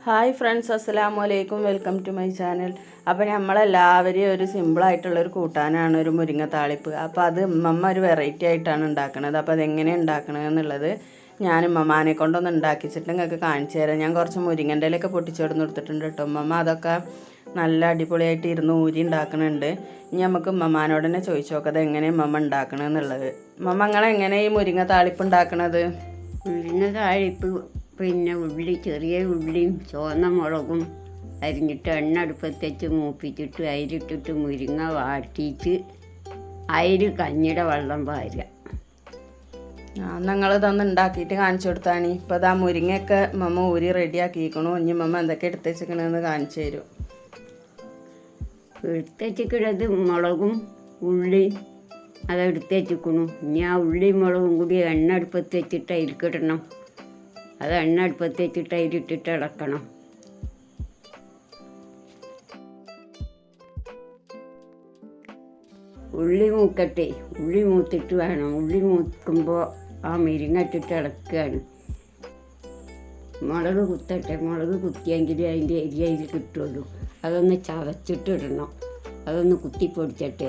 Hi friends, അസ്സലാമു അലൈക്കും. Welcome to my channel. അപ്പോൾ നമ്മളെല്ലാവരെയും ഒരു സിമ്പിളായിട്ടുള്ളൊരു കൂട്ടാനാണ് ഒരു മുരിങ്ങ താളിപ്പ്. അപ്പോൾ അത് ഉമ്മമ്മ ഒരു വെറൈറ്റി ആയിട്ടാണ് ഉണ്ടാക്കുന്നത്. അപ്പോൾ അതെങ്ങനെയാണ് ഉണ്ടാക്കണത് എന്നുള്ളത് ഞാൻ ഉമ്മമാനെ കൊണ്ടൊന്ന് ഉണ്ടാക്കിച്ചിട്ട് നിങ്ങൾക്ക് കാണിച്ചു തരാം. ഞാൻ കുറച്ച് മുരിങ്ങൻ്റെ ഇലയൊക്കെ പൊട്ടിച്ചോടുന്ന് കൊടുത്തിട്ടുണ്ട് കേട്ടോ. ഉമ്മമ്മ അതൊക്കെ നല്ല അടിപൊളിയായിട്ട് ഇരുന്ന് ഊരി ഉണ്ടാക്കുന്നുണ്ട്. ഇനി നമുക്ക് ഉമ്മമാനോട് തന്നെ ചോദിച്ചു നോക്കാം എങ്ങനെയാണ് ഉമ്മമ്മ ഉണ്ടാക്കണമെന്നുള്ളത്. ഉമ്മമ്മ നിങ്ങളെങ്ങനെ ഈ മുരിങ്ങ താളിപ്പ് ഉണ്ടാക്കണത്? മുരിങ്ങ താളിപ്പ് പിന്നെ ചെറിയ ഉള്ളിയും ചുവന്ന മുളകും അരിഞ്ഞിട്ട് എണ്ണ അടുപ്പത്തേച്ച് മൂപ്പിച്ചിട്ട് അരിട്ടിട്ട് മുരിങ്ങ വാട്ടിയിട്ട് അരി കഞ്ഞിയുടെ വെള്ളം പാരുക. നിങ്ങളിതൊന്ന് ഉണ്ടാക്കിയിട്ട് കാണിച്ചു കൊടുത്താണ്. ഇപ്പോൾ ഇതാ മുരിങ്ങയൊക്കെ മമ്മ ഊരി റെഡിയാക്കിയിരിക്കണു. ഇനി മമ്മ എന്തൊക്കെ എടുത്ത് വെച്ചിരിക്കണമെന്ന് കാണിച്ചു തരും. എടുത്തേച്ചിക്കണത് മുളകും ഉള്ളി അതെടുത്തേച്ചിക്കണു. ഇനി ആ ഉള്ളിയും മുളകും കൂടി എണ്ണ അടുപ്പത്ത് വെച്ചിട്ട് അതിൽക്കിടണം. അത് എണ്ണ അടുപ്പത്ത് വെച്ചിട്ട് അതിലിട്ടിട്ട് ഇളക്കണം. ഉള്ളി മൂക്കട്ടെ, ഉള്ളി മൂത്തിട്ട് വേണം. ഉള്ളി മൂക്കുമ്പോൾ ആ മുരിങ്ങ ഇട്ടിട്ട് ഇളക്കുകയാണ്. മുളക് കുത്തട്ടെ, മുളക് കുത്തിയെങ്കിൽ അതിൻ്റെ എരി അതിൽ കിട്ടുള്ളൂ. അതൊന്ന് ചതച്ചിട്ടിടണം. അതൊന്ന് കുത്തിപ്പൊടിച്ചിട്ട്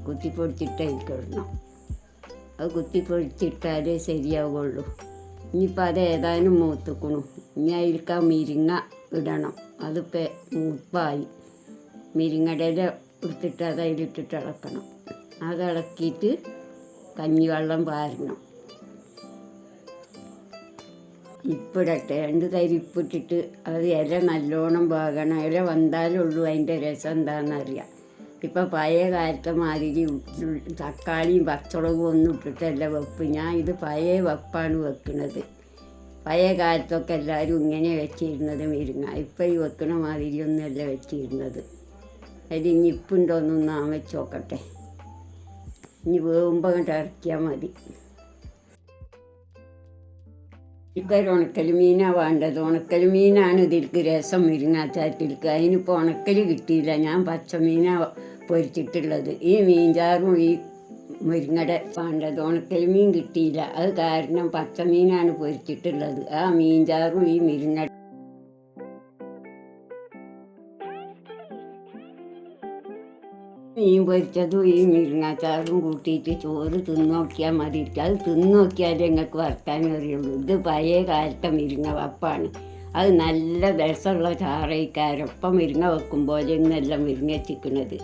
കുത്തിപ്പൊടിച്ചിട്ട് അതിൽക്കിടണം. അത് കുത്തിപ്പൊടിച്ചിട്ടാലേ ശരിയാവുള്ളൂ. ഇനിയിപ്പോൾ അത് ഏതായാലും മൂത്തുക്കണു. ഇനി അതിലേക്ക് ആ മുരിങ്ങ ഇടണം. അതിപ്പോൾ മൂപ്പായി. മുരിങ്ങയുടെ ഇല എടുത്തിട്ട് അത് അതിലിട്ടിട്ട് ഇളക്കണം. അത് ഇളക്കിയിട്ട് കഞ്ഞിവെള്ളം പാരണം. ഇപ്പിടട്ടെ, 2 തരി ഇപ്പിട്ടിട്ട് അത് ഇല നല്ലോണം പാകണം. ഇല വന്നാലുള്ളൂ അതിൻ്റെ രസം എന്താണെന്നറിയാം. ഇപ്പം പഴയ കാലത്തെ മാതിരി തക്കാളിയും പച്ചമുളകും ഒന്നും ഇട്ടിട്ടല്ല വെപ്പ്. ഞാൻ ഇത് പഴയ വെപ്പാണ് വെക്കുന്നത്. പഴയ കാലത്തൊക്കെ എല്ലാവരും ഇങ്ങനെ വെച്ചിരുന്നത് മുരിങ്ങ. ഇപ്പം ഈ വെക്കണ മാതിരിയൊന്നുമല്ല വെച്ചിരുന്നത്. അതിൽ ഇനി ഇപ്പുണ്ടോയെന്നൊന്ന് ഞാൻ വെച്ച് നോക്കട്ടെ. ഇനി വേകുമ്പോൾ അങ്ങോട്ട് ഇറക്കിയാൽ മതി. ഇപ്പം ഉണക്കൽ മീനാണ് വേണ്ടത്. ഉണക്കൽ മീനാണ് ഇതിൽക്ക് രസം മുരിങ്ങാച്ചാറ്റിൽക്ക്. അതിനിപ്പോൾ ഉണക്കൽ കിട്ടിയില്ല. ഞാൻ പച്ചമീനാണ് പൊരിച്ചിട്ടുള്ളത്. ഈ മീൻചാറും ഈ മുരിങ്ങയുടെ വേണ്ടത്. ഉണക്കൽ മീൻ കിട്ടിയില്ല. അത് കാരണം പച്ചമീനാണ് പൊരിച്ചിട്ടുള്ളത്. ആ മീൻചാറും ഈ മുരിങ്ങ മീൻ പൊരിച്ചതും ഈ മുരിങ്ങാച്ചാറും കൂട്ടിയിട്ട് ചോറ് തിന്നോക്കിയാൽ മതി. അത് തിന്നോക്കിയാലേ നിങ്ങൾക്ക് വറുക്കാൻ അറിയുള്ളൂ. ഇത് പഴയ കാലത്തെ മുരിങ്ങ വപ്പാണ്. അത് നല്ല രസമുള്ള ചാറയിക്കാരം. ഇപ്പം മുരിങ്ങ വെക്കും പോലെ ഒന്നല്ല മുരിങ്ങ വെച്ചിരിക്കുന്നത്.